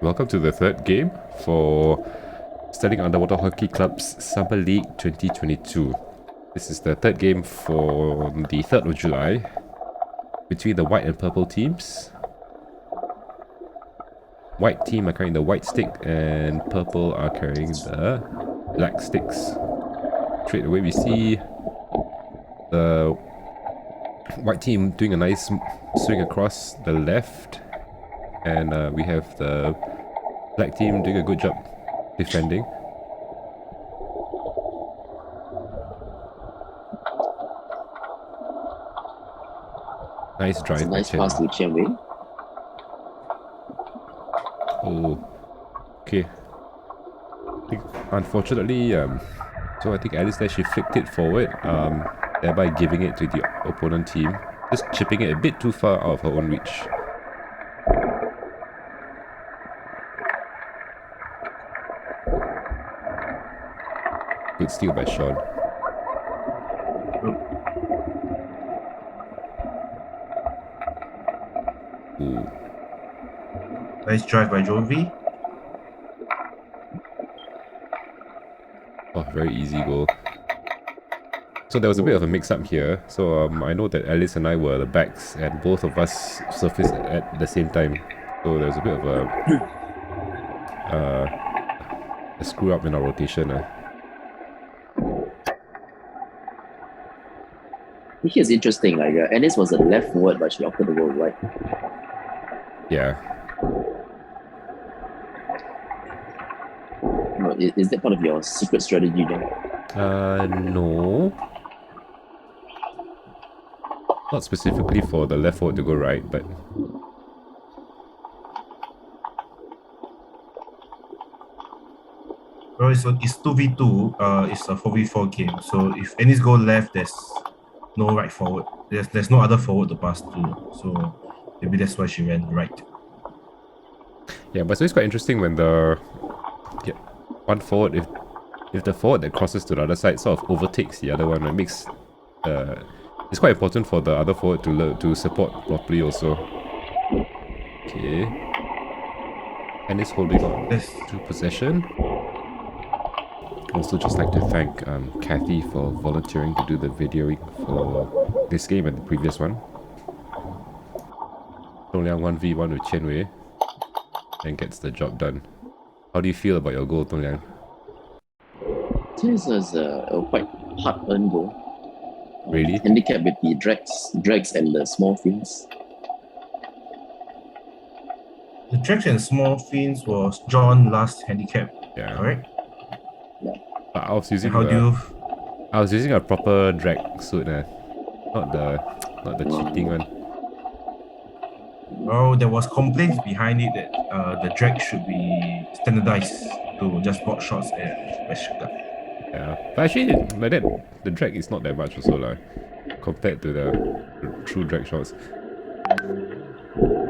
Welcome to the third game for Sterling Underwater Hockey Club's Summer League 2022. This is the third game for the 3rd of July between the white and purple teams. White team are carrying the white stick and purple are carrying the black sticks. Straight away we see the white team doing a nice swing across the left, and we have the black team doing a good job defending. Nice drive. It's a nice pass to Chen Wei. Oh, okay. Unfortunately, so I think Alice there, she flicked it forward, thereby giving it to the opponent team. Just chipping it a bit too far out of her own reach. Good steal by Sean. Ooh. Nice drive by Jovi. Oh, very easy goal. So there was a bit of a mix-up here. So I know that Alice and I were the backs, and both of us surfaced at the same time. So there was a bit of a screw up in our rotation. Which is interesting. Like Alice was a left forward, but she opted to go right. Yeah. Is that part of your secret strategy, John? No. Not specifically for the left forward to go right, but Well, it's 2v2. It's a 4v4 game. So if Ennis go left, there's no right forward. There's no other forward to pass to. So maybe that's why she went right. yeah, but so it's quite interesting when the one forward, if the forward that crosses to the other side sort of overtakes the other one, it makes it's quite important for the other forward to support properly also. Okay. And it's holding on to possession. Also just like to thank Kathy for volunteering to do the videoing for this game and the previous one. Tong Liang 1v1 with Chen Wei and gets the job done. How do you feel about your goal, Tong Liang? This is a quite hard-earned goal. Really? Handicap with the drags and the small fins. The drags and small fins was John's last handicap. Yeah. Correct? But I was using I was using a proper drag suit, not the cheating one. Well, there was complaints behind it that the drag should be standardized to just block shots at West Stuttgart. Yeah, but actually, like that, the drag is not that much also, like, compared to the true drag shots.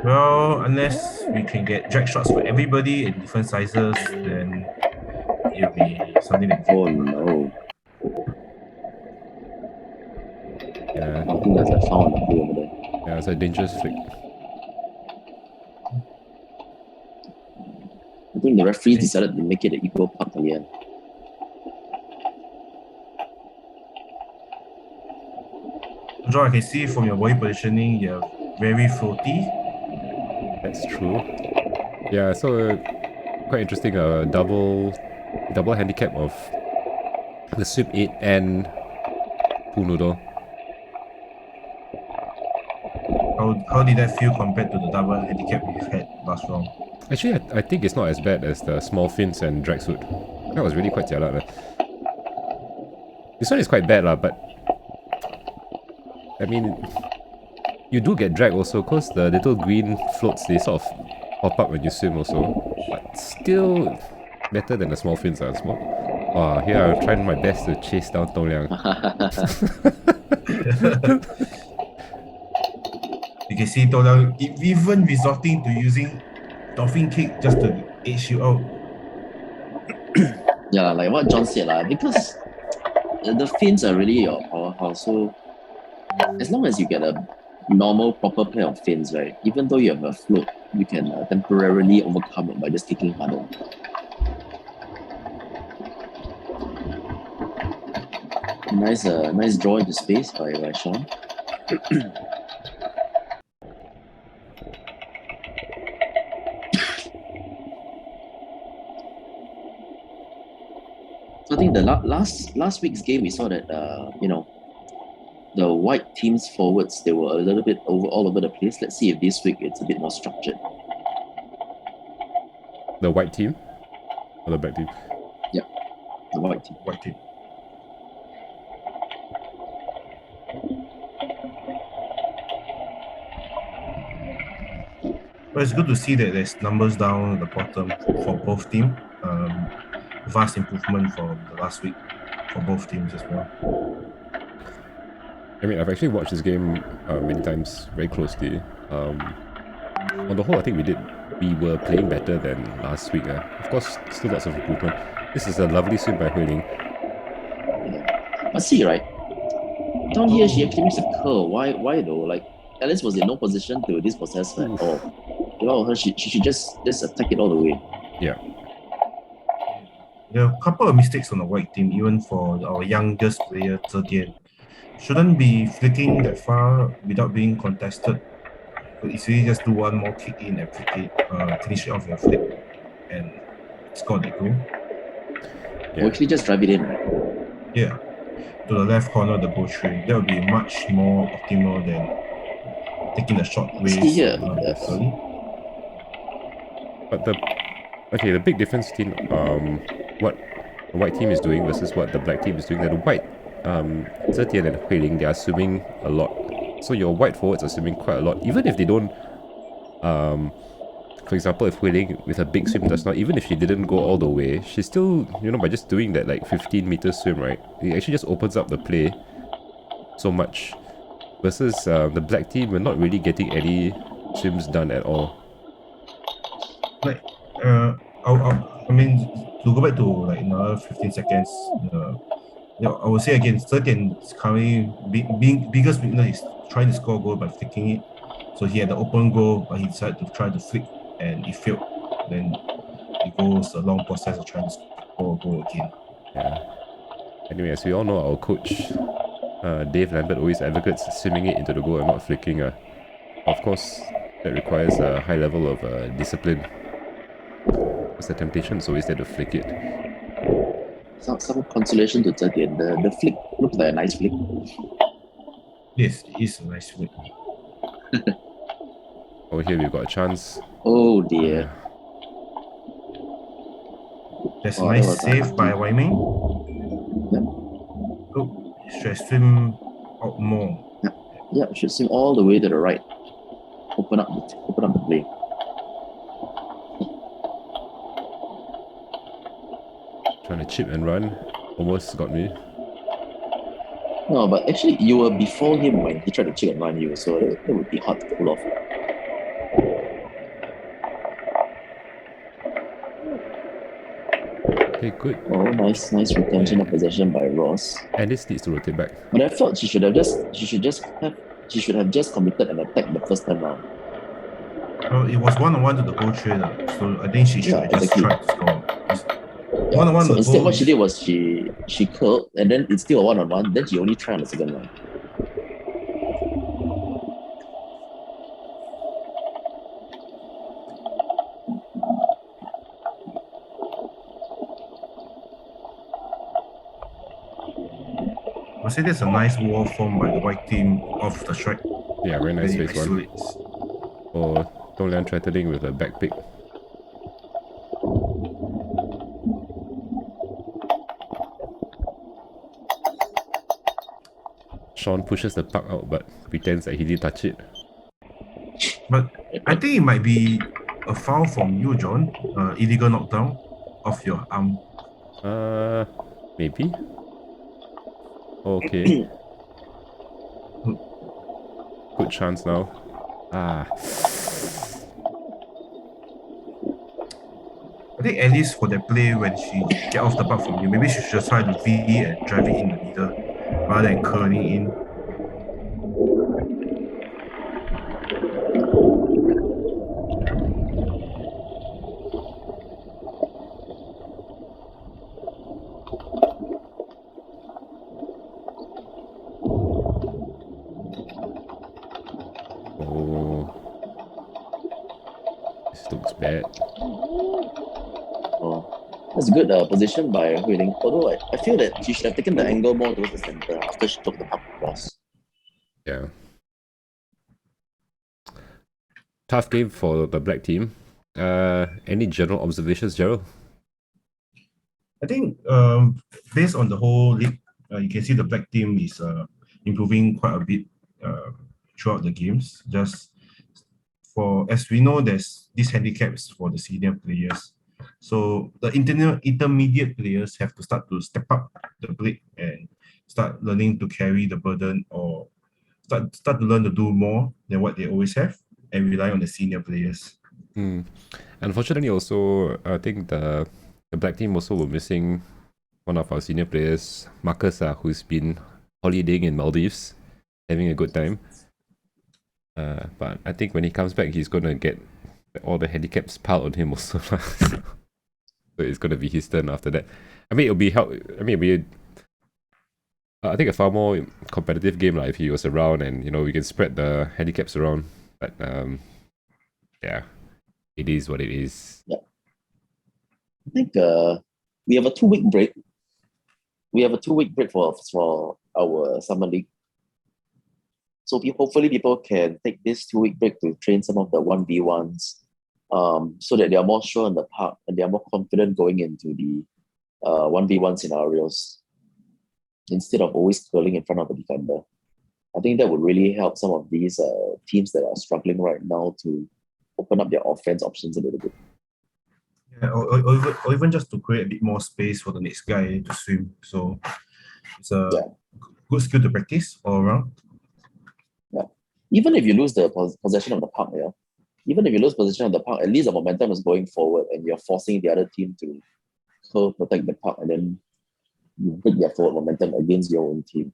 Well, unless we can get drag shots for everybody in different sizes, then it'll be something like Oh no. Yeah. I think there's a foul on the play over there. Yeah, it's a dangerous flick. I think the referees decided to make it an equal puck in the end. John, I can see from your body positioning, you're very floaty. That's true. Yeah, so quite interesting. Double handicap of the Sweep 8 and Pool Noodle. How did that feel compared to the double handicap we've had last round? Actually, I think it's not as bad as the small fins and drag suit. That was really quite jialat. This one is quite bad, but I mean, you do get drag also, because the little green floats, they sort of pop up when you swim also. But still better than the small fins. Wow, here I'm trying my best to chase down Tong Liang. You can see Tong even resorting to using dolphin kick just to edge you out. Yeah, like what John said, because the fins are really also as long as you get a normal proper pair of fins, right? Even though you have a float, you can temporarily overcome it by just kicking harder. Nice draw into space by Sean. So I think the last week's game we saw that the white team's forwards, they were a little bit all over the place. Let's see if this week it's a bit more structured. The white team? Or the black team? Yeah, the white team. White team. But it's good to see that there's numbers down at the bottom for both teams. Vast improvement from the last week for both teams as well. I mean, I've actually watched this game many times, very closely. On the whole, I think we were playing better than last week. Of course, still lots of improvement. This is a lovely swim by Hui Ling. Yeah. But see, right? Down here, she actually makes a curl. Why though? Like, Alice was in no position to dispossess her at all. You know, she should just attack it all the way. Yeah. There are a couple of mistakes on the white team, even for our youngest player, Zhe Dian. Shouldn't be flicking that far without being contested. Could easily just do one more kick in and finish it off your flick and score the goal. Yeah. Or actually just drive it in, right? Yeah. To the left corner of the goal tray. That would be much more optimal than taking the short ways. Early. But the big difference between what the white team is doing versus what the black team is doing, that the white Zhe Tian and Hui Ling, they are swimming a lot. So your white forwards are swimming quite a lot, even if they don't for example, if Hui Ling with a big swim does not, even if she didn't go all the way, she still, by just doing that like 15-meter swim, right, it actually just opens up the play so much. Versus the black team, we're not really getting any swims done at all. Like, I mean, to go back to like another 15 seconds, I would say again, Zhe Dian's currently biggest weakness is trying to score a goal by flicking it. So he had the open goal, but he decided to try to flick and it failed. Then it goes a long process of trying to score a goal again. Yeah. Anyway, as we all know, our coach, Dave Lambert, always advocates swimming it into the goal and not flicking. Of course, that requires a high level of discipline. Because the temptation is always there to flick it. Some consolation to Zhe Dian. The flick looks like a nice flick. Yes, it is a nice flick. Over here we've got a chance. Oh dear. There's a nice save by Wai Ming. Yep. Oh, should swim out more. Yeah, should swim all the way to the right. Open up the play. Trying to chip and run. Almost got me. No, but actually you were before him when he tried to chip and run you, so it would be hard to pull off. Okay, good. Oh, nice retention of possession by Ross. And this needs to rotate back. But I thought she should have just committed an attack the first time round. Well, it was 1-on-1 to the goal trainer, so I think she should have just tried to score. So instead, what she did was she curled, and then it's still a 1-on-1. Then she only tried on the second round. I say that's a nice wall formed by the white team off the strike. Yeah, very nice face one. For Dong threatening with a back pick. Sean pushes the puck out but pretends that he didn't touch it. But I think it might be a foul from you, John. Illegal knockdown off your arm. Maybe. Okay. Good chance now. I think at least for the play when she get off the puck from you, maybe she should try to V and drive it in the middle rather than curling in. Oh, this looks bad. Oh, that's a good position by Hui Ling. Although I feel that she should have taken the angle more towards the center after she took the puck across. Yeah. Tough game for the black team. Any general observations, Gerald? I think based on the whole league, you can see the black team is improving quite a bit uh, throughout the games. Just for as we know, there's these handicaps for the senior players. So the intermediate players have to start to step up the plate and start learning to carry the burden or start to learn to do more than what they always have and rely on the senior players. Unfortunately, also, I think the black team also were missing one of our senior players, Marcus, who's been holidaying in Maldives, having a good time. But I think when he comes back, he's gonna get all the handicaps piled on him also. So it's gonna be his turn after that. I mean, it'll be I think a far more competitive game if he was around, and we can spread the handicaps around. But yeah, it is what it is. I think we have a 2 week break. We have a 2 week break for our summer league. So hopefully people can take this 2 week break to train some of the 1v1s, so that they are more sure in the park and they are more confident going into the 1v1 scenarios instead of always curling in front of the defender. I think that would really help some of these teams that are struggling right now to open up their offense options a little bit. Yeah, or even just to create a bit more space for the next guy to swim. So it's a good skill to practice all around. Yeah. Even if you lose the possession of the puck, even if you lose possession of the puck, at least the momentum is going forward and you're forcing the other team to protect the puck, and then you break their forward momentum against your own team.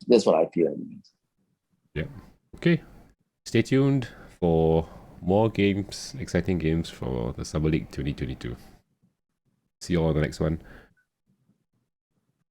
That's what I feel. Anyways. Yeah. Okay. Stay tuned for more games, exciting games for the Summer League 2022. See you all on the next one.